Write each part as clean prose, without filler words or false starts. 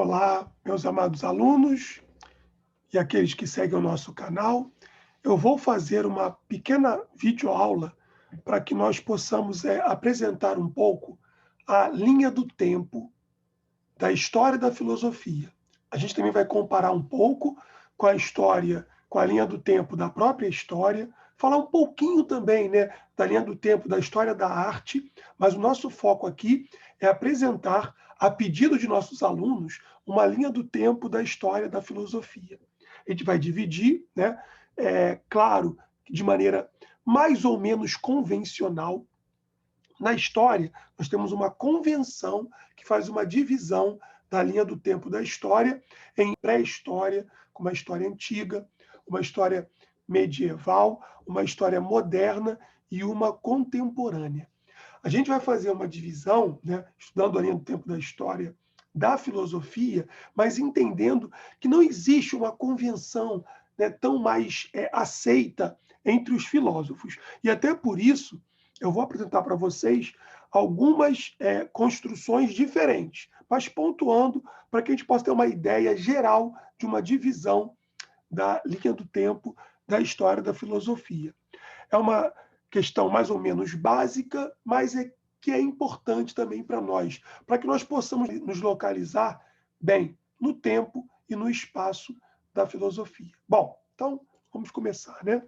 Olá, meus amados alunos e aqueles que seguem o nosso canal. Eu vou fazer uma pequena videoaula para que nós possamos apresentar um pouco a linha do tempo da história da filosofia. A gente também vai comparar um pouco com a história, com a linha do tempo da própria história, falar um pouquinho também, né, da linha do tempo da história da arte, mas o nosso foco aqui é apresentar, a pedido de nossos alunos, uma linha do tempo da história da filosofia. A gente vai dividir, né, claro, de maneira mais ou menos convencional. Na história, nós temos uma convenção que faz uma divisão da linha do tempo da história em pré-história, uma história antiga, uma história medieval, uma história moderna e uma contemporânea. A gente vai fazer uma divisão, né, estudando a linha do tempo da história da filosofia, mas entendendo que não existe uma convenção, né, tão mais aceita entre os filósofos. E até por isso, eu vou apresentar para vocês algumas construções diferentes, mas pontuando para que a gente possa ter uma ideia geral de uma divisão da linha do tempo da história da filosofia. É uma questão mais ou menos básica, mas que é importante também para nós, para que nós possamos nos localizar bem no tempo e no espaço da filosofia. Bom, então vamos começar, né?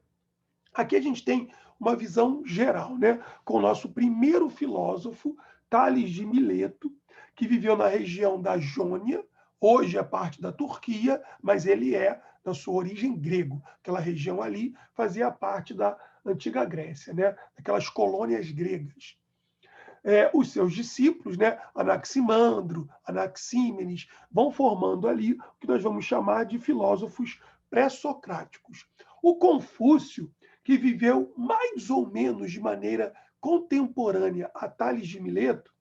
Aqui a gente tem uma visão geral, né? Com o nosso primeiro filósofo, Tales de Mileto, que viveu na região da Jônia, hoje é parte da Turquia, mas ele é, na sua origem, grego. Aquela região ali fazia parte da antiga Grécia, né? Aquelas colônias gregas. Os seus discípulos, né, Anaximandro, Anaxímenes, vão formando ali o que nós vamos chamar de filósofos pré-socráticos. O Confúcio, que viveu mais ou menos de maneira contemporânea a Tales de Mileto,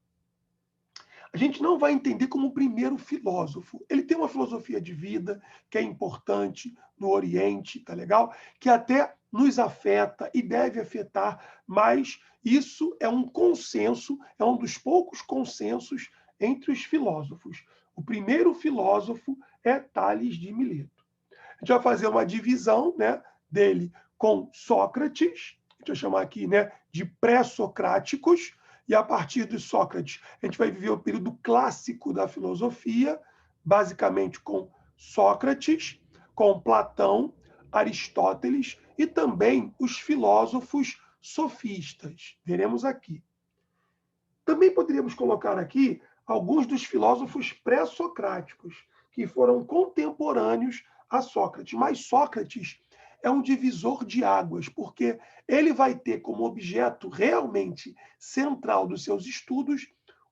a gente não vai entender como o primeiro filósofo. Ele tem uma filosofia de vida que é importante no Oriente, tá legal? Que até nos afeta e deve afetar, mas isso é um consenso, é um dos poucos consensos entre os filósofos. O primeiro filósofo é Tales de Mileto. A gente vai fazer uma divisão, né, dele com Sócrates, a gente vai chamar aqui, né, de pré-socráticos, e a partir de Sócrates, a gente vai viver o período clássico da filosofia, basicamente com Sócrates, com Platão, Aristóteles e também os filósofos sofistas. Veremos aqui. Também poderíamos colocar aqui alguns dos filósofos pré-socráticos, que foram contemporâneos a Sócrates. Mas Sócrates é um divisor de águas, porque ele vai ter como objeto realmente central dos seus estudos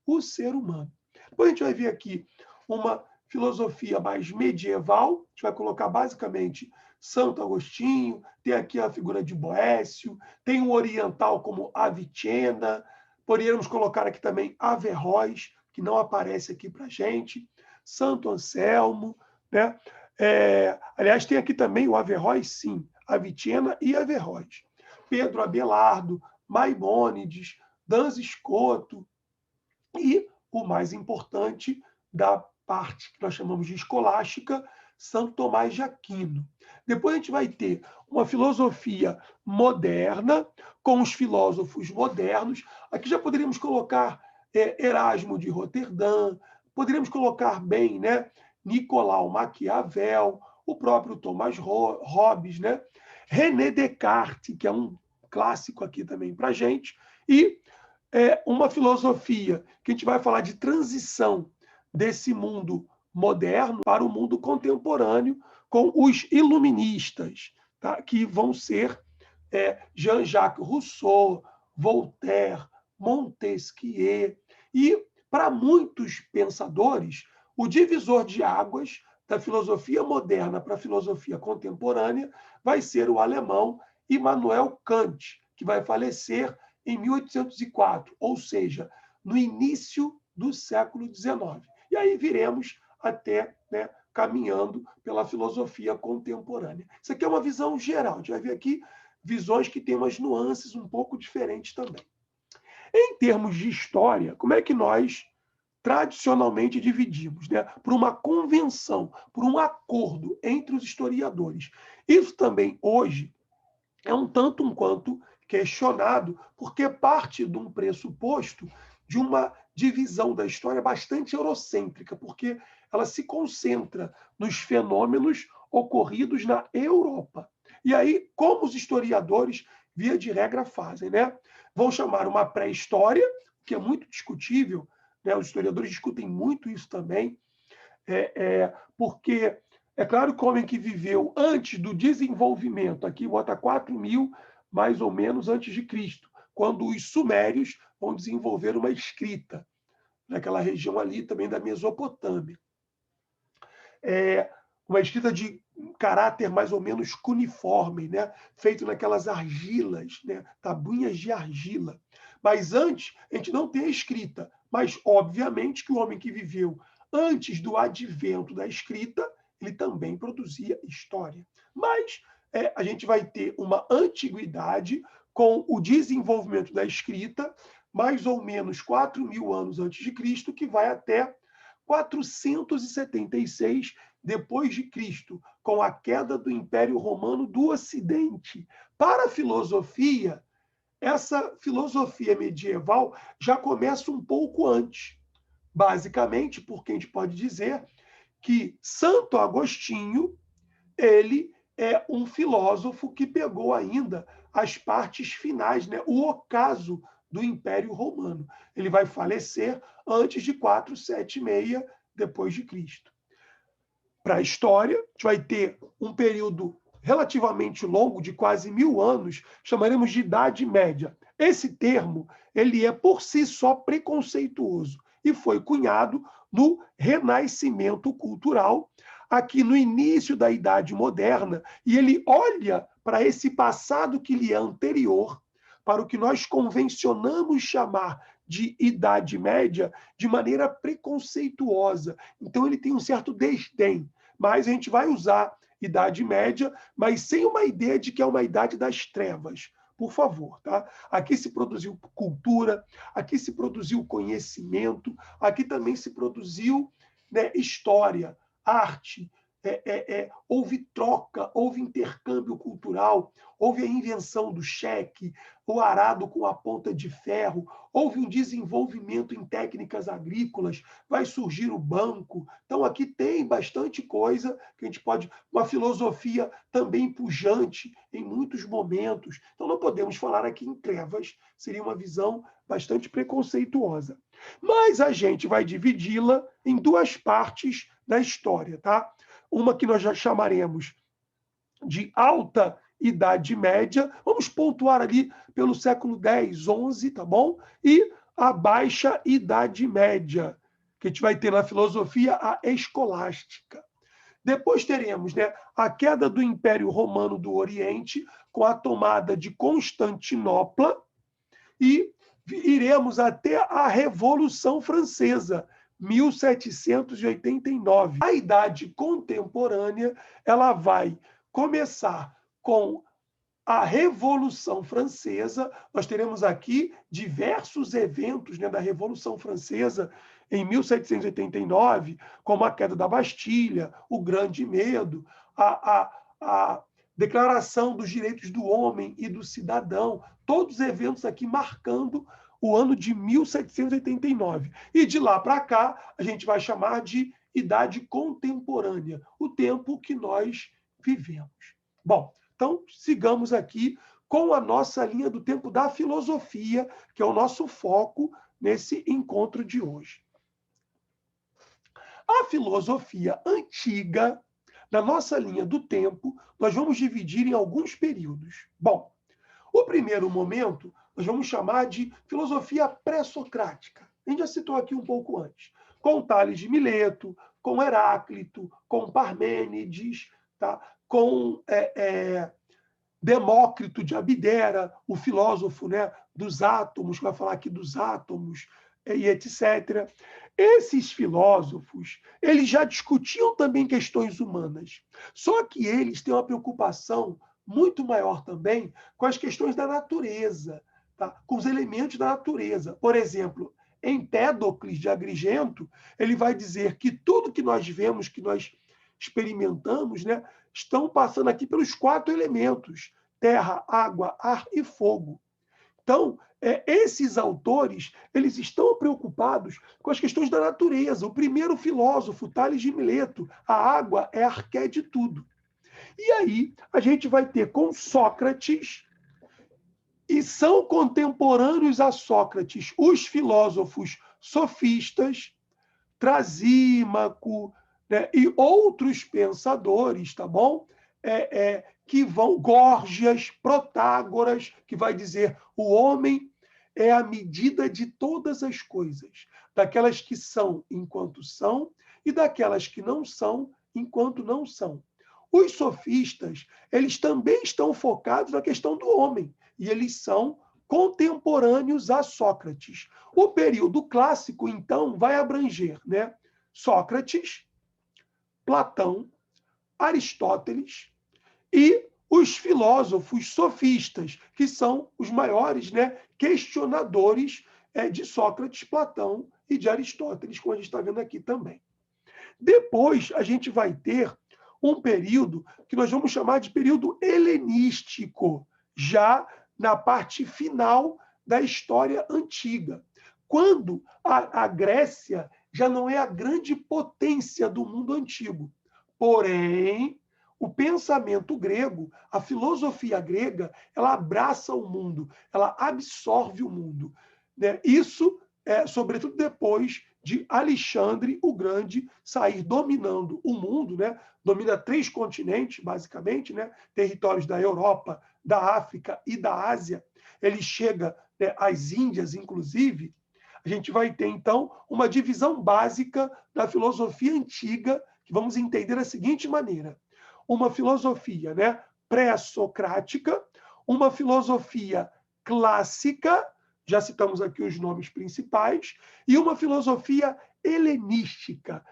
o ser humano. Depois a gente vai ver aqui uma filosofia mais medieval, a gente vai colocar basicamente Santo Agostinho, tem aqui a figura de Boécio, tem o oriental como Avicenna, poderíamos colocar aqui também Averroes, que não aparece aqui para a gente, Santo Anselmo, né? Aliás, tem aqui também o Averroes, sim, Avicenna e Averroes. Pedro Abelardo, Maimônides, Duns Scoto e, o mais importante, da parte que nós chamamos de escolástica, Santo Tomás de Aquino. Depois a gente vai ter uma filosofia moderna, com os filósofos modernos. Aqui já poderíamos colocar Erasmo de Roterdã, poderíamos colocar bem, né, Nicolau Maquiavel, o próprio Thomas Hobbes, né? René Descartes, que é um clássico aqui também para a gente, e uma filosofia que a gente vai falar de transição desse mundo moderno para o mundo contemporâneo com os iluministas, tá? Que vão ser Jean-Jacques Rousseau, Voltaire, Montesquieu. E, para muitos pensadores, o divisor de águas da filosofia moderna para a filosofia contemporânea vai ser o alemão Immanuel Kant, que vai falecer em 1804, ou seja, no início do século XIX. E aí viremos até, né, caminhando pela filosofia contemporânea. Isso aqui é uma visão geral. A gente vai ver aqui visões que têm umas nuances um pouco diferentes também. Em termos de história, como é que nós tradicionalmente dividimos, né, por uma convenção, por um acordo entre os historiadores. Isso também, hoje, é um tanto um quanto questionado, porque parte de um pressuposto de uma divisão da história bastante eurocêntrica, porque ela se concentra nos fenômenos ocorridos na Europa. E aí, como os historiadores, via de regra, fazem, né? Vão chamar uma pré-história, que é muito discutível, né? Os historiadores discutem muito isso também, porque é claro que o homem que viveu antes do desenvolvimento, aqui bota 4.000 mais ou menos antes de Cristo, quando os sumérios vão desenvolver uma escrita, naquela região ali também da Mesopotâmia. Uma escrita de caráter mais ou menos cuneiforme, né? Feito naquelas argilas, né? Tabuinhas de argila. Mas antes, a gente não tem a escrita, mas obviamente que o homem que viveu antes do advento da escrita, ele também produzia história. Mas a gente vai ter uma antiguidade com o desenvolvimento da escrita, mais ou menos 4.000 anos antes de Cristo, que vai até 476 depois de Cristo, com a queda do Império Romano do Ocidente. Para a filosofia, essa filosofia medieval já começa um pouco antes, basicamente porque a gente pode dizer que Santo Agostinho, ele é um filósofo que pegou ainda as partes finais, né? O ocaso do Império Romano. Ele vai falecer antes de 476 depois de Cristo. Para a história, a gente vai ter um período relativamente longo, de quase 1.000 anos, chamaremos de Idade Média. Esse termo, ele é por si só preconceituoso e foi cunhado no Renascimento cultural, aqui no início da Idade Moderna, e ele olha para esse passado que lhe é anterior, para o que nós convencionamos chamar de Idade Média, de maneira preconceituosa. Então, ele tem um certo desdém, mas a gente vai usar Idade Média, mas sem uma ideia de que é uma idade das trevas. Por favor, tá? Aqui se produziu cultura, aqui se produziu conhecimento, aqui também se produziu, né, história, arte, houve troca, houve intercâmbio cultural, houve a invenção do cheque, o arado com a ponta de ferro, houve um desenvolvimento em técnicas agrícolas, vai surgir o banco. Então, aqui tem bastante coisa que a gente pode... Uma filosofia também pujante em muitos momentos. Então, não podemos falar aqui em trevas, seria uma visão bastante preconceituosa. Mas a gente vai dividi-la em duas partes da história, tá? Uma que nós já chamaremos de Alta Idade Média, vamos pontuar ali pelo século X, XI, tá bom? E a Baixa Idade Média, que a gente vai ter na filosofia a escolástica. Depois teremos, né, a queda do Império Romano do Oriente, com a tomada de Constantinopla, e iremos até a Revolução Francesa, 1789. A Idade Contemporânea, ela vai começar com a Revolução Francesa. Nós teremos aqui diversos eventos, né, da Revolução Francesa em 1789, como a queda da Bastilha, o Grande Medo, a Declaração dos Direitos do Homem e do Cidadão, todos os eventos aqui marcando o ano de 1789. E de lá para cá, a gente vai chamar de Idade Contemporânea, o tempo que nós vivemos. Bom, então sigamos aqui com a nossa linha do tempo da filosofia, que é o nosso foco nesse encontro de hoje. A filosofia antiga, na nossa linha do tempo, nós vamos dividir em alguns períodos. Bom, o primeiro momento nós vamos chamar de filosofia pré-socrática. A gente já citou aqui um pouco antes. Com Tales de Mileto, com Heráclito, com Parmênides, tá? Com Demócrito de Abdera, o filósofo, né, dos átomos, que vai falar aqui dos átomos, e etc. Esses filósofos, eles já discutiam também questões humanas, só que eles têm uma preocupação muito maior também com as questões da natureza, tá? Com os elementos da natureza. Por exemplo, Empédocles de Agrigento, ele vai dizer que tudo que nós vemos, que nós experimentamos, né, estão passando aqui pelos 4 elementos: terra, água, ar e fogo. Então, esses autores, eles estão preocupados com as questões da natureza. O primeiro filósofo, Tales de Mileto, a água é arqué de tudo. E aí, a gente vai ter com Sócrates, e são contemporâneos a Sócrates os filósofos sofistas, Trasímaco, né, e outros pensadores, tá bom? Que vão, Górgias, Protágoras, que vai dizer o homem é a medida de todas as coisas, daquelas que são enquanto são e daquelas que não são enquanto não são. Os sofistas, eles também estão focados na questão do homem, e eles são contemporâneos a Sócrates. O período clássico, então, vai abranger, né, Sócrates, Platão, Aristóteles e os filósofos sofistas, que são os maiores, né, questionadores de Sócrates, Platão e de Aristóteles, como a gente está vendo aqui também. Depois, a gente vai ter um período que nós vamos chamar de período helenístico, já na parte final da história antiga, quando a Grécia já não é a grande potência do mundo antigo. Porém, o pensamento grego, a filosofia grega, ela abraça o mundo, ela absorve o mundo, né? Isso sobretudo depois de Alexandre o Grande sair dominando o mundo, né? Domina 3 continentes, basicamente, né? Territórios da Europa, da África e da Ásia. Ele chega, né, às Índias, inclusive. A gente vai ter, então, uma divisão básica da filosofia antiga, que vamos entender da seguinte maneira: uma filosofia, né, pré-socrática, uma filosofia clássica, já citamos aqui os nomes principais, e uma filosofia helenística.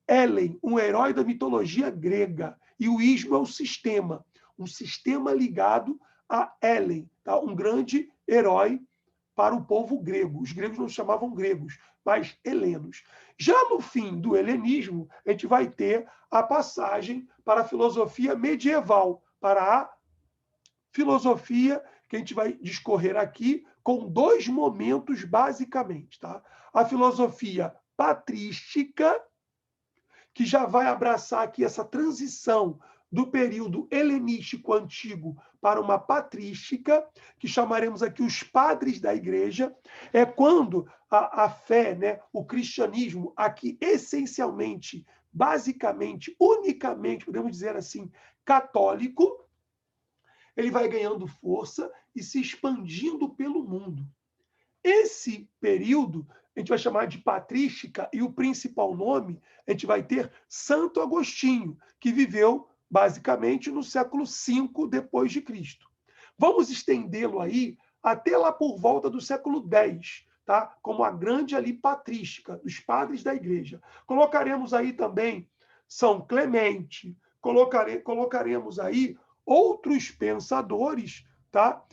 Helen, um herói da mitologia grega, e o ismo é o sistema, um sistema ligado a Helen, tá? Um grande herói para o povo grego. Os gregos não chamavam gregos, mas helenos. Já no fim do helenismo, a gente vai ter a passagem para a filosofia medieval, para a filosofia que a gente vai discorrer aqui com 2 momentos, basicamente. Tá? A filosofia patrística, que já vai abraçar aqui essa transição do período helenístico antigo para uma patrística, que chamaremos aqui os padres da igreja. É quando a fé, né, o cristianismo, aqui essencialmente, basicamente, unicamente, podemos dizer assim, católico, ele vai ganhando força e se expandindo pelo mundo. Esse período a gente vai chamar de patrística, e o principal nome a gente vai ter Santo Agostinho, que viveu basicamente no século V depois de Cristo. Vamos estendê-lo aí até lá por volta do século X, tá? Como a grande ali patrística dos padres da igreja. Colocaremos aí também São Clemente, colocaremos aí outros pensadores, tá?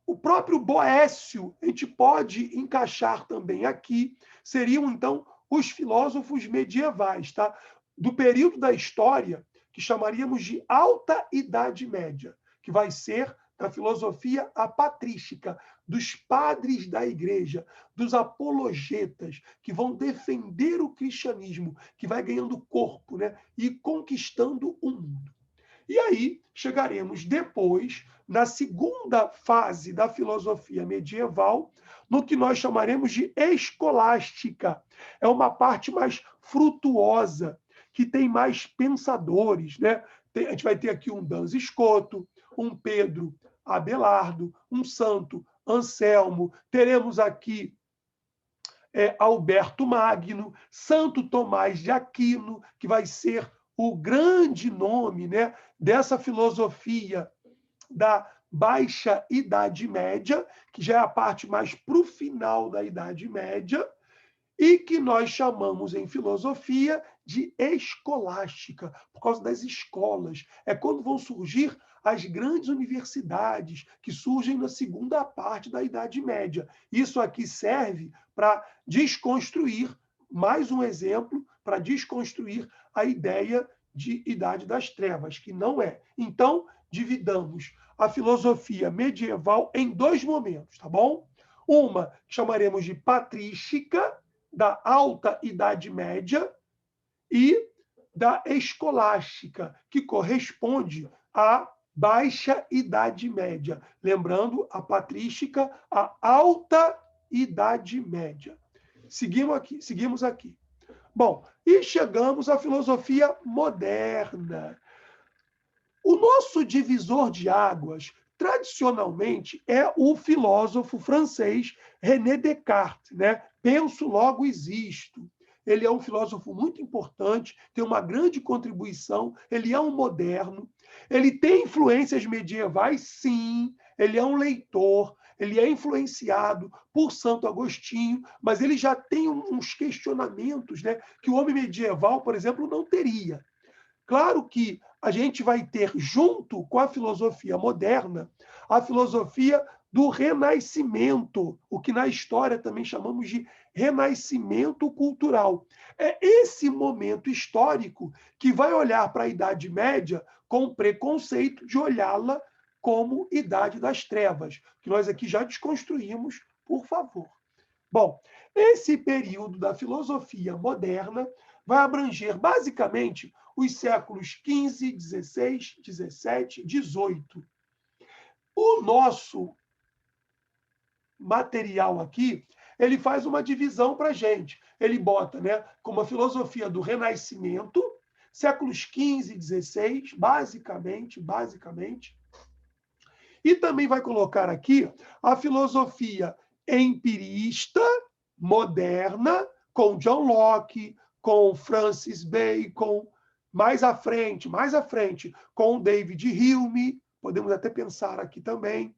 O próprio Boécio, a gente pode encaixar também aqui, seriam, então, os filósofos medievais, tá? Do período da história que chamaríamos de Alta Idade Média, que vai ser da filosofia apatrística, dos padres da igreja, dos apologetas, que vão defender o cristianismo, que vai ganhando corpo, né? E conquistando o mundo. E aí chegaremos depois, na segunda fase da filosofia medieval, no que nós chamaremos de escolástica. É uma parte mais frutuosa, que tem mais pensadores, né? A gente vai ter aqui um Duns Scoto, um Pedro Abelardo, um Santo Anselmo, teremos aqui Alberto Magno, Santo Tomás de Aquino, que vai ser o grande nome, né, dessa filosofia da Baixa Idade Média, que já é a parte mais para o final da Idade Média. e que nós chamamos em filosofia de escolástica, por causa das escolas. É quando vão surgir as grandes universidades, que surgem na segunda parte da Idade Média. Isso aqui serve para desconstruir, mais um exemplo, para desconstruir a ideia de Idade das Trevas, que não é. Então, dividamos a filosofia medieval em dois momentos, tá bom? Uma que chamaremos de patrística, da Alta Idade Média, e da escolástica, que corresponde à Baixa Idade Média. Lembrando, a patrística, a Alta Idade Média. Seguimos aqui. Bom, e chegamos à filosofia moderna. O nosso divisor de águas, tradicionalmente, é o filósofo francês René Descartes, né? Penso, logo existo. Ele é um filósofo muito importante, tem uma grande contribuição, ele é um moderno, ele tem influências medievais, sim, ele é um leitor, ele é influenciado por Santo Agostinho, mas ele já tem uns questionamentos, né, que o homem medieval, por exemplo, não teria. Claro que a gente vai ter, junto com a filosofia moderna, a filosofia do renascimento, o que na história também chamamos de renascimento cultural. É esse momento histórico que vai olhar para a Idade Média com preconceito de olhá-la como Idade das Trevas, que nós aqui já desconstruímos, por favor. Bom, esse período da filosofia moderna vai abranger, basicamente, os séculos XV, XVI, XVII, XVIII. O nosso material aqui, ele faz uma divisão para a gente. Ele bota, né, como a filosofia do Renascimento, séculos XV, XVI, basicamente, e também vai colocar aqui a filosofia empirista, moderna, com John Locke, com Francis Bacon, mais à frente, com David Hume, podemos até pensar aqui também,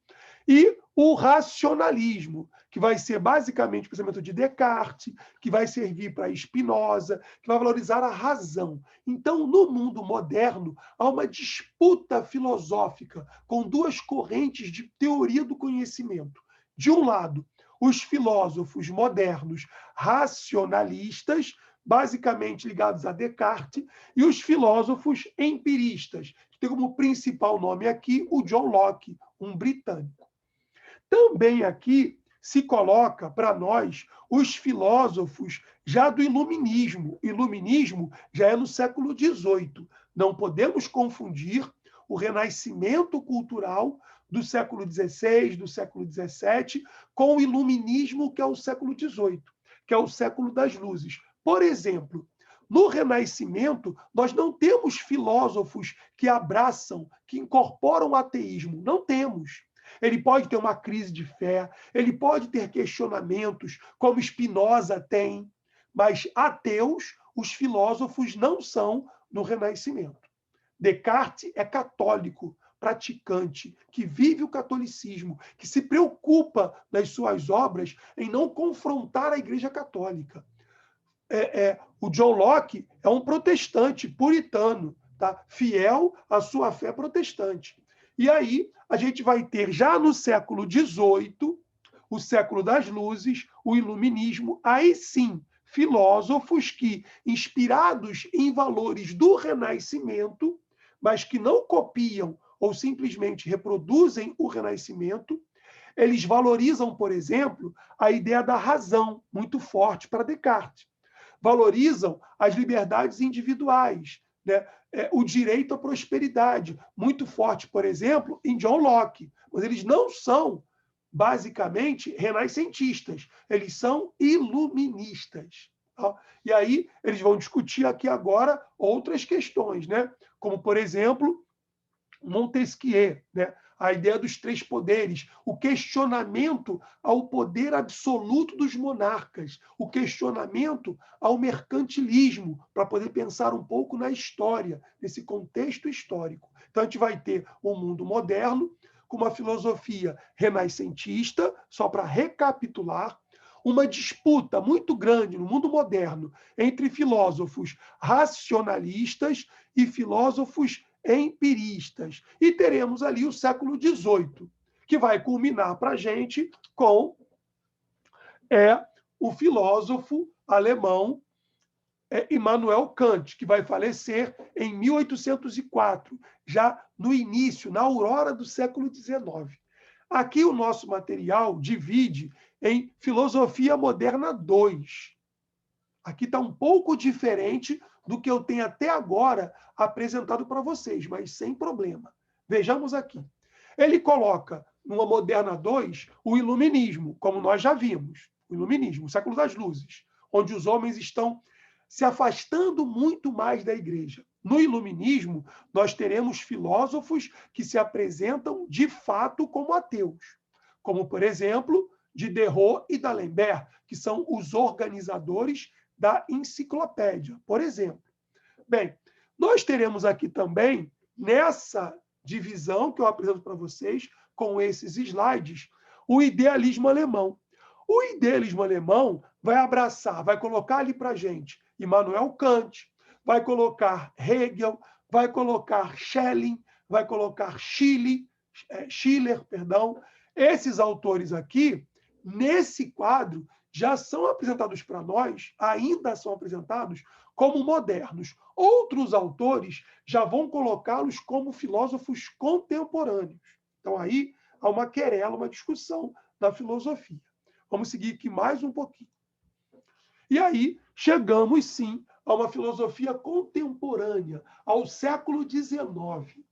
e o racionalismo, que vai ser basicamente o pensamento de Descartes, que vai servir para Spinoza, que vai valorizar a razão. Então, no mundo moderno, há uma disputa filosófica com duas correntes de teoria do conhecimento. De um lado, os filósofos modernos racionalistas, basicamente ligados a Descartes, e os filósofos empiristas, que tem como principal nome aqui o John Locke, um britânico. Também aqui se coloca para nós os filósofos já do Iluminismo. Iluminismo já é no século XVIII. Não podemos confundir o renascimento cultural do século XVI, do século XVII, com o Iluminismo, que é o século XVIII, que é o século das luzes. Por exemplo, no Renascimento, nós não temos filósofos que abraçam, que incorporam o ateísmo. Não temos. Ele pode ter uma crise de fé, ele pode ter questionamentos, como Spinoza tem, mas ateus, os filósofos não são no Renascimento. Descartes é católico, praticante, que vive o catolicismo, que se preocupa nas suas obras em não confrontar a Igreja Católica. O John Locke é um protestante puritano, tá? Fiel à sua fé protestante. E aí a gente vai ter, já no século XVIII, o século das luzes, o iluminismo, aí sim, filósofos que, inspirados em valores do Renascimento, mas que não copiam ou simplesmente reproduzem o Renascimento, eles valorizam, por exemplo, a ideia da razão, muito forte para Descartes. Valorizam as liberdades individuais, né? O direito à prosperidade, muito forte, por exemplo, em John Locke. Mas eles não são, basicamente, renascentistas, eles são iluministas. Tá? E aí eles vão discutir aqui agora outras questões, né? Como, por exemplo, Montesquieu, né? A ideia dos três poderes, o questionamento ao poder absoluto dos monarcas, o questionamento ao mercantilismo, para poder pensar um pouco na história, nesse contexto histórico. Então, a gente vai ter um mundo moderno, com uma filosofia renascentista, só para recapitular, uma disputa muito grande no mundo moderno entre filósofos racionalistas e filósofos empiristas. E teremos ali o século XVIII, que vai culminar para a gente com o filósofo alemão Immanuel Kant, que vai falecer em 1804, já no início, na aurora do século XIX. Aqui o nosso material divide em Filosofia Moderna 2. Aqui está um pouco diferente do que eu tenho até agora apresentado para vocês, mas sem problema. Vejamos aqui. Ele coloca, numa Moderna 2, o Iluminismo, como nós já vimos. O Iluminismo, o século das luzes, onde os homens estão se afastando muito mais da igreja. No Iluminismo, nós teremos filósofos que se apresentam de fato como ateus, como, por exemplo, Diderot e D'Alembert, que são os organizadores da enciclopédia, por exemplo. Bem, nós teremos aqui também, nessa divisão que eu apresento para vocês, com esses slides, o idealismo alemão. O idealismo alemão vai abraçar, vai colocar ali para a gente Immanuel Kant, vai colocar Hegel, vai colocar Schelling, vai colocar Schiller, perdão. Esses autores aqui, nesse quadro, já são apresentados para nós, ainda são apresentados como modernos. Outros autores já vão colocá-los como filósofos contemporâneos. Então, aí há uma querela, uma discussão da filosofia. Vamos seguir aqui mais um pouquinho. E aí chegamos, sim, a uma filosofia contemporânea, ao século XIX.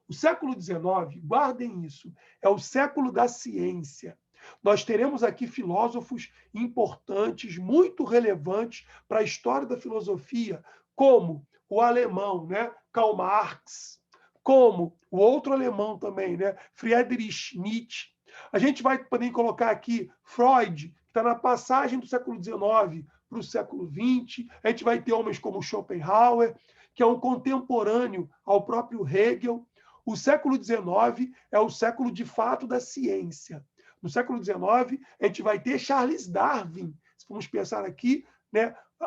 O século XIX, guardem isso, é o século da ciência. Nós teremos aqui filósofos importantes, muito relevantes para a história da filosofia, como o alemão, Karl Marx, como o outro alemão também, Friedrich Nietzsche. A gente vai poder colocar aqui Freud, que está na passagem do século XIX para o século XX. A gente vai ter homens como Schopenhauer, que é um contemporâneo ao próprio Hegel. O século XIX é o século, de fato, da ciência. No século XIX, a gente vai ter Charles Darwin, se formos pensar aqui,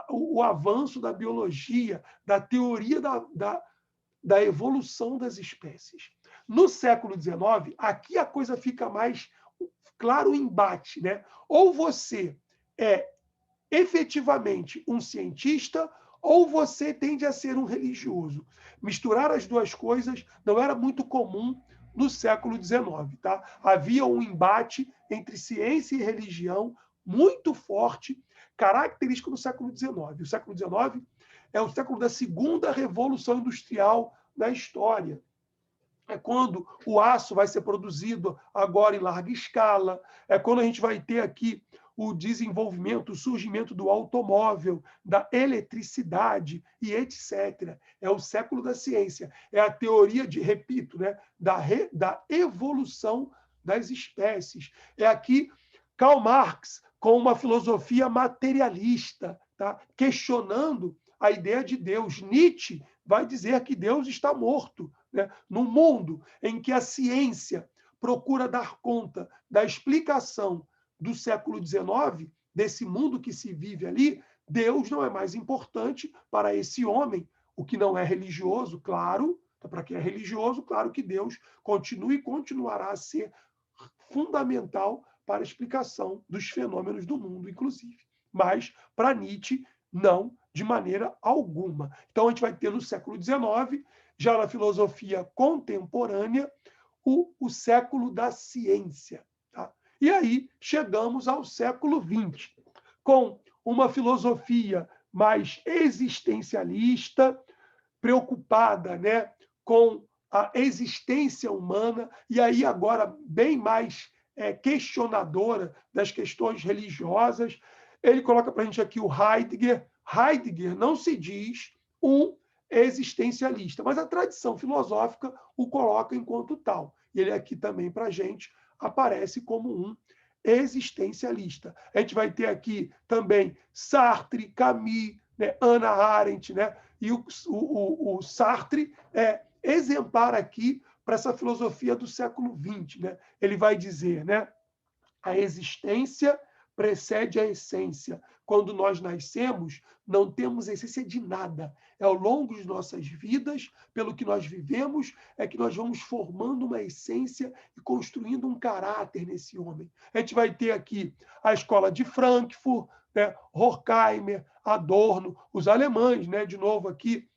o avanço da biologia, da teoria da evolução das espécies. No século XIX, aqui a coisa fica mais claro o embate. Ou você é efetivamente um cientista, ou você tende a ser um religioso. Misturar as duas coisas não era muito comum no século XIX. Tá? Havia um embate entre ciência e religião muito forte, característico do século XIX. O século XIX é o século da segunda revolução industrial da história. É quando o aço vai ser produzido agora em larga escala, é quando a gente vai ter aqui o desenvolvimento, o surgimento do automóvel, da eletricidade e etc. É o século da ciência. É a teoria repito, da evolução das espécies. É aqui Karl Marx com uma filosofia materialista, tá? Questionando a ideia de Deus. Nietzsche vai dizer que Deus está morto. Num mundo em que a ciência procura dar conta da explicação do século XIX, desse mundo que se vive ali, Deus não é mais importante para esse homem, o que não é religioso, claro. Para quem é religioso, claro que Deus continua e continuará a ser fundamental para a explicação dos fenômenos do mundo, inclusive. Mas, para Nietzsche, não, de maneira alguma. Então, a gente vai ter no século XIX, já na filosofia contemporânea, o século da ciência. Tá? E aí chegamos ao século XX, com uma filosofia mais existencialista, preocupada com a existência humana, e aí agora bem mais questionadora das questões religiosas. Ele coloca para a gente aqui o Heidegger. Heidegger não se diz um existencialista, mas a tradição filosófica o coloca enquanto tal. E ele aqui também, para a gente, aparece como um existencialista. A gente vai ter aqui também Sartre, Camus, Hannah Arendt, e o Sartre é exemplar aqui para essa filosofia do século XX. Ele vai dizer, a existência precede a essência. Quando nós nascemos, não temos essência de nada. É ao longo de nossas vidas, pelo que nós vivemos, é que nós vamos formando uma essência e construindo um caráter nesse homem. A gente vai ter aqui a escola de Frankfurt, né, Horkheimer, Adorno, os alemães, né, de novo aqui,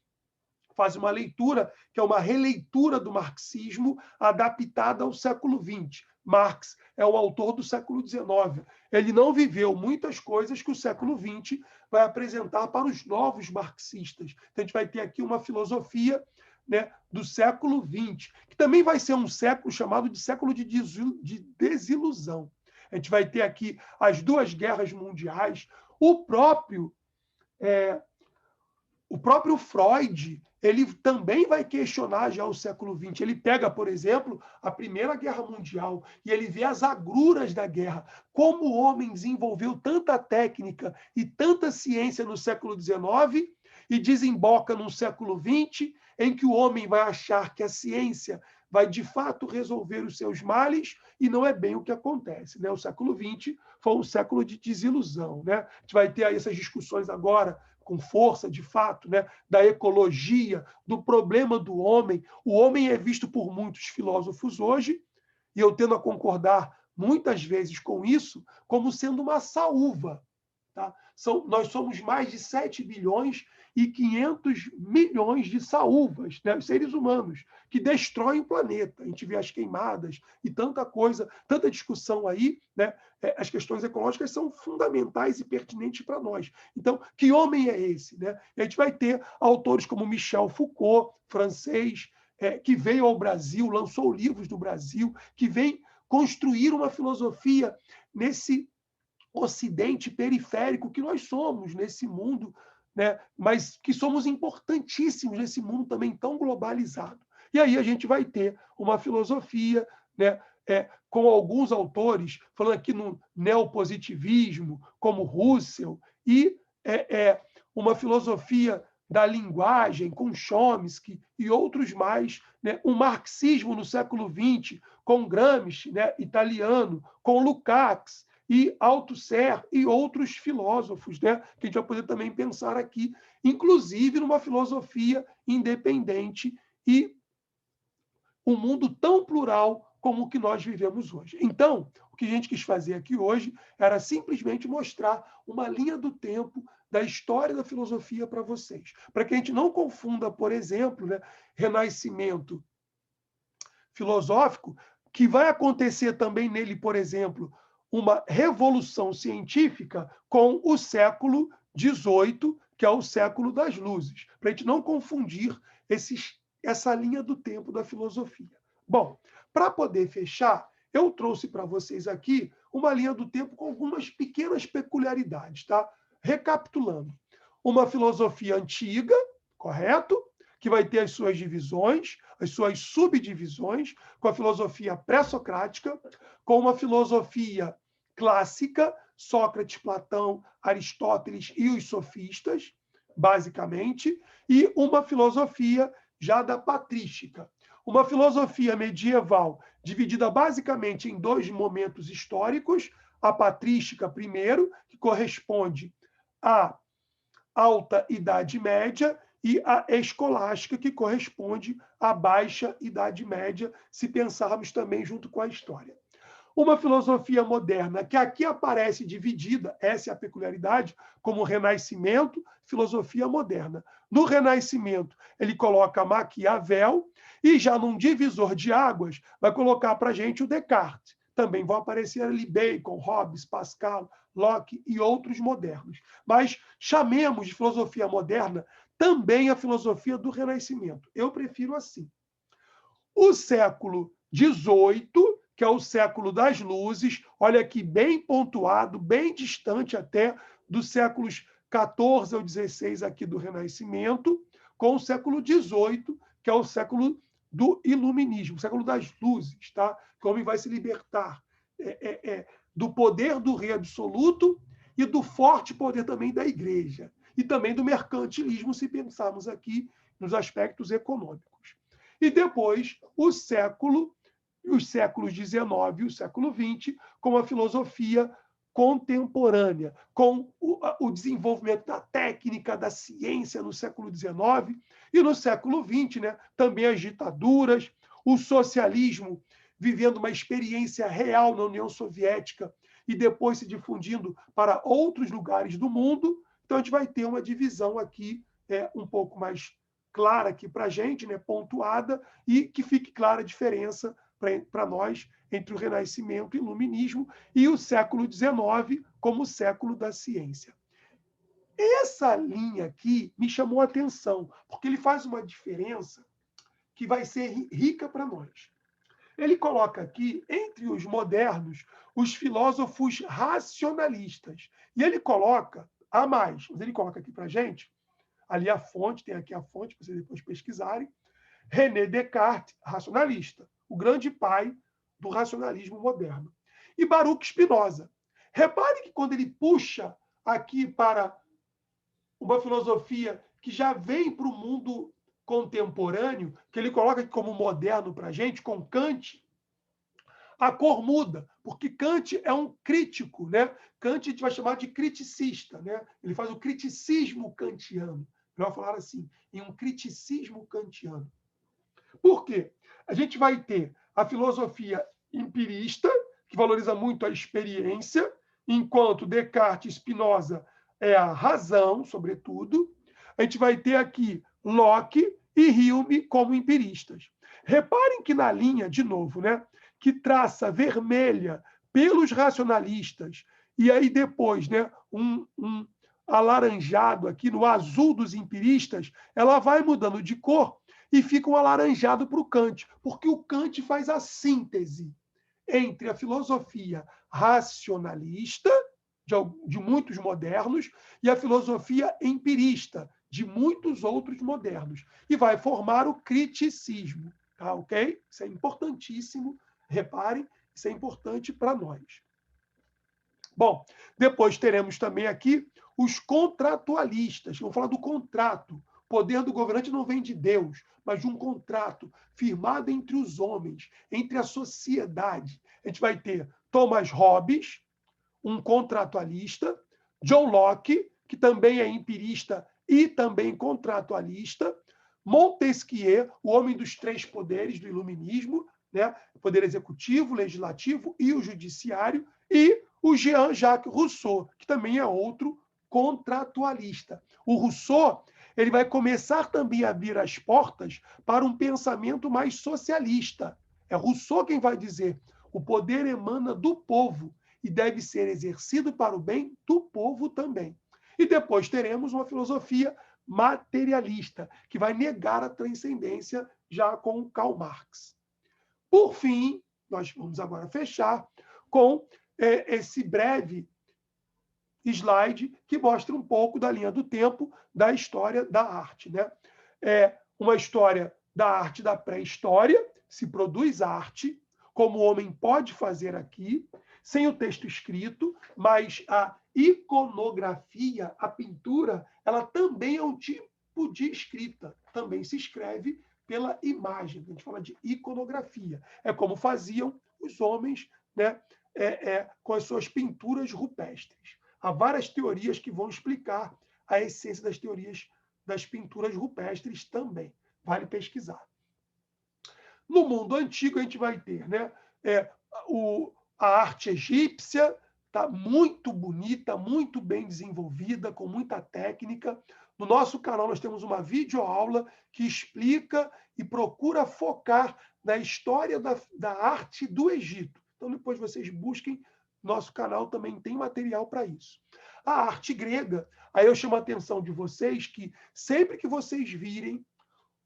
faz uma leitura, que é uma releitura do marxismo adaptada ao século XX. Marx é o autor do século XIX. Ele não viveu muitas coisas que o século XX vai apresentar para os novos marxistas. Então, a gente vai ter aqui uma filosofia, né, do século XX, que também vai ser um século chamado de século de desilusão. A gente vai ter aqui as duas guerras mundiais, o próprio Freud, ele também vai questionar já o século XX. Ele pega, por exemplo, a Primeira Guerra Mundial e ele vê as agruras da guerra. Como o homem desenvolveu tanta técnica e tanta ciência no século XIX e desemboca no século XX, em que o homem vai achar que a ciência vai, de fato, resolver os seus males, e não é bem o que acontece, né? O século XX foi um século de desilusão, né? A gente vai ter aí essas discussões agora com força, de fato, né, da ecologia, do problema do homem. O homem é visto por muitos filósofos hoje, e eu tendo a concordar muitas vezes com isso, como sendo uma saúva. Tá? Nós somos mais de 7 bilhões e 500 milhões de saúvas, né, seres humanos, que destroem o planeta. A gente vê as queimadas e tanta coisa, tanta discussão aí, né? As questões ecológicas são fundamentais e pertinentes para nós. Então, que homem é esse? Né? A gente vai ter autores como Michel Foucault, francês, que veio ao Brasil, lançou livros do Brasil, que vem construir uma filosofia nesse ocidente periférico que nós somos nesse mundo, né? Mas que somos importantíssimos nesse mundo também tão globalizado. E aí a gente vai ter uma filosofia, né, com alguns autores, falando aqui no neopositivismo, como Russell, e uma filosofia da linguagem, com Chomsky e outros mais, né? Um marxismo no século XX, com Gramsci, né, italiano, com Lukács, e Althusser e outros filósofos, né, que a gente vai poder também pensar aqui, inclusive numa filosofia independente e um mundo tão plural como o que nós vivemos hoje. Então, o que a gente quis fazer aqui hoje era simplesmente mostrar uma linha do tempo da história da filosofia para vocês, para que a gente não confunda, por exemplo, né, renascimento filosófico, que vai acontecer também nele, por exemplo, uma revolução científica com o século XVIII, que é o século das luzes, para a gente não confundir essa linha do tempo da filosofia. Bom, para poder fechar, eu trouxe para vocês aqui uma linha do tempo com algumas pequenas peculiaridades, tá? Recapitulando, uma filosofia antiga, correto? Que vai ter as suas divisões, as suas subdivisões, com a filosofia pré-socrática, com uma filosofia clássica, Sócrates, Platão, Aristóteles e os sofistas, basicamente, e uma filosofia já da patrística. Uma filosofia medieval dividida basicamente em dois momentos históricos, a patrística primeiro, que corresponde à Alta Idade Média, e a escolástica, que corresponde à Baixa Idade Média, se pensarmos também junto com a história. Uma filosofia moderna que aqui aparece dividida, essa é a peculiaridade, como Renascimento, filosofia moderna. No Renascimento, ele coloca Maquiavel, e já num divisor de águas, vai colocar para a gente o Descartes. Também vão aparecer ali Bacon, Hobbes, Pascal, Locke e outros modernos. Mas chamemos de filosofia moderna também a filosofia do Renascimento. Eu prefiro assim. O século XVIII, que é o século das luzes, olha aqui, bem pontuado, bem distante até dos séculos XIV ao XVI aqui do Renascimento, com o século XVIII, que é o século do iluminismo, o século das luzes, tá? Que o homem vai se libertar do poder do rei absoluto e do forte poder também da igreja, e também do mercantilismo, se pensarmos aqui nos aspectos econômicos. E depois os séculos XIX e o século XX, com a filosofia contemporânea, com o desenvolvimento da técnica, da ciência no século XIX e no século XX, né? Também as ditaduras, o socialismo vivendo uma experiência real na União Soviética e depois se difundindo para outros lugares do mundo. Então, a gente vai ter uma divisão aqui um pouco mais clara aqui para a gente, né? Pontuada, e que fique clara a diferença para nós entre o Renascimento e o Iluminismo e o século XIX como o século da ciência. Essa linha aqui me chamou a atenção, porque ele faz uma diferença que vai ser rica para nós. Ele coloca aqui, entre os modernos, os filósofos racionalistas. E ele coloca, a mais, mas ele coloca aqui para a gente, ali a fonte, tem aqui a fonte, para vocês depois pesquisarem, René Descartes, racionalista, o grande pai do racionalismo moderno. E Baruch Spinoza. Repare que quando ele puxa aqui para uma filosofia que já vem para o mundo contemporâneo, que ele coloca aqui como moderno para a gente, com Kant, a cor muda, porque Kant é um crítico, né? Kant a gente vai chamar de criticista, né? Ele faz o criticismo kantiano. Ele vai falar assim, em um criticismo kantiano. Por quê? A gente vai ter a filosofia empirista, que valoriza muito a experiência, enquanto Descartes e Spinoza é a razão, sobretudo. A gente vai ter aqui Locke e Hume como empiristas. Reparem que na linha, de novo, né, que traça vermelha pelos racionalistas, e aí depois, né, um alaranjado aqui no azul dos empiristas, ela vai mudando de cor e fica um alaranjado para o Kant, porque o Kant faz a síntese entre a filosofia racionalista, de muitos modernos, e a filosofia empirista, de muitos outros modernos, e vai formar o criticismo. Tá, ok? Isso é importantíssimo, reparem, isso é importante para nós. Bom, depois teremos também aqui os contratualistas, vamos falar do contrato. O poder do governante não vem de Deus, mas de um contrato firmado entre os homens, entre a sociedade. A gente vai ter Thomas Hobbes, um contratualista, John Locke, que também é empirista e também contratualista, Montesquieu, o homem dos três poderes do iluminismo, né? O poder executivo, legislativo e o judiciário, e o Jean-Jacques Rousseau, que também é outro contratualista. O Rousseau, ele vai começar também a abrir as portas para um pensamento mais socialista. É Rousseau quem vai dizer: o poder emana do povo e deve ser exercido para o bem do povo também. E depois teremos uma filosofia materialista, que vai negar a transcendência já com Karl Marx. Por fim, nós vamos agora fechar com esse breve slide que mostra um pouco da linha do tempo da história da arte, né? É uma história da arte da pré-história, se produz arte, como o homem pode fazer aqui, sem o texto escrito, mas a iconografia, a pintura, ela também é um tipo de escrita, também se escreve pela imagem, a gente fala de iconografia. É como faziam os homens, né, com as suas pinturas rupestres. Há várias teorias que vão explicar a essência das teorias das pinturas rupestres também. Vale pesquisar. No mundo antigo, a gente vai ter, né, a arte egípcia, tá muito bonita, muito bem desenvolvida, com muita técnica. No nosso canal, nós temos uma videoaula que explica e procura focar na história da arte do Egito. Então, depois vocês busquem, nosso canal também tem material para isso. A arte grega, aí eu chamo a atenção de vocês que sempre que vocês virem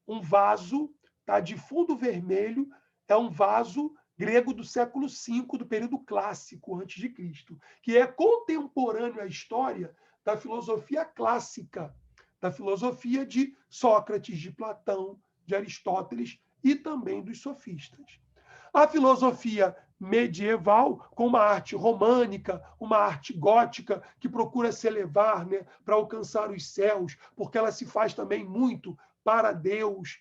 um vaso, tá, de fundo vermelho, é um vaso grego do século V, do período clássico, antes de Cristo, que é contemporâneo à história da filosofia clássica, da filosofia de Sócrates, de Platão, de Aristóteles e também dos sofistas. A filosofia medieval, com uma arte românica, uma arte gótica, que procura se elevar, né, para alcançar os céus, porque ela se faz também muito para Deus.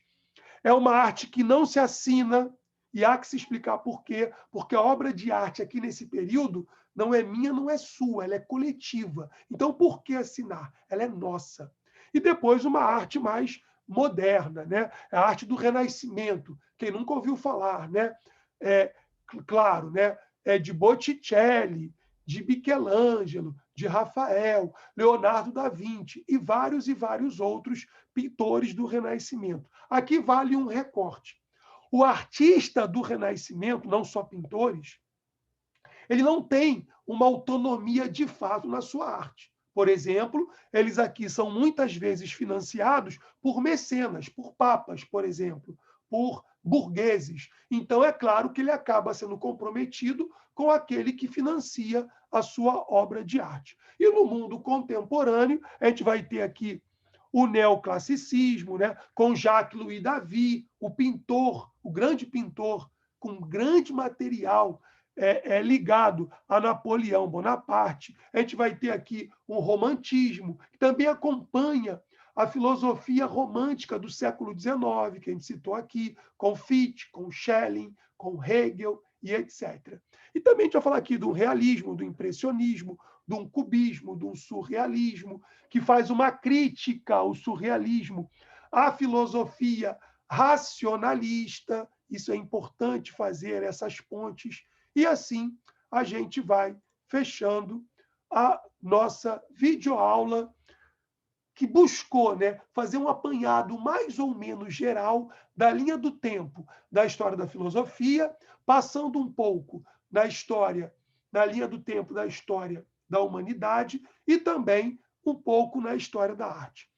É uma arte que não se assina, e há que se explicar por quê, porque a obra de arte aqui nesse período não é minha, não é sua, ela é coletiva. Então, por que assinar? Ela é nossa. E depois uma arte mais moderna, né? A arte do Renascimento. Quem nunca ouviu falar, né? Claro, né? De Botticelli, de Michelangelo, de Rafael, Leonardo da Vinci e vários outros pintores do Renascimento. Aqui vale um recorte. O artista do Renascimento, não só pintores, ele não tem uma autonomia de fato na sua arte. Por exemplo, eles aqui são muitas vezes financiados por mecenas, por papas, por exemplo, por burgueses. Então, é claro que ele acaba sendo comprometido com aquele que financia a sua obra de arte. E no mundo contemporâneo, a gente vai ter aqui o neoclassicismo, né, com Jacques-Louis David, o pintor, o grande pintor, com grande material ligado a Napoleão Bonaparte. A gente vai ter aqui um romantismo, que também acompanha a filosofia romântica do século XIX, que a gente citou aqui, com Fichte, com Schelling, com Hegel e etc. E também a gente vai falar aqui do realismo, do impressionismo, de um cubismo, de um surrealismo, que faz uma crítica ao surrealismo, à filosofia racionalista. Isso é importante fazer essas pontes. E assim a gente vai fechando a nossa videoaula que buscou, né, fazer um apanhado mais ou menos geral da linha do tempo da história da filosofia, passando um pouco na história, na linha do tempo da história da humanidade e também um pouco na história da arte.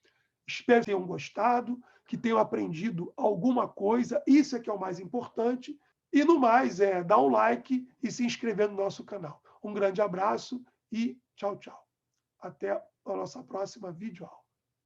Espero que tenham gostado, que tenham aprendido alguma coisa, isso é que é o mais importante. E no mais, dar um like e se inscrever no nosso canal. Um grande abraço e tchau, tchau. Até a nossa próxima videoaula.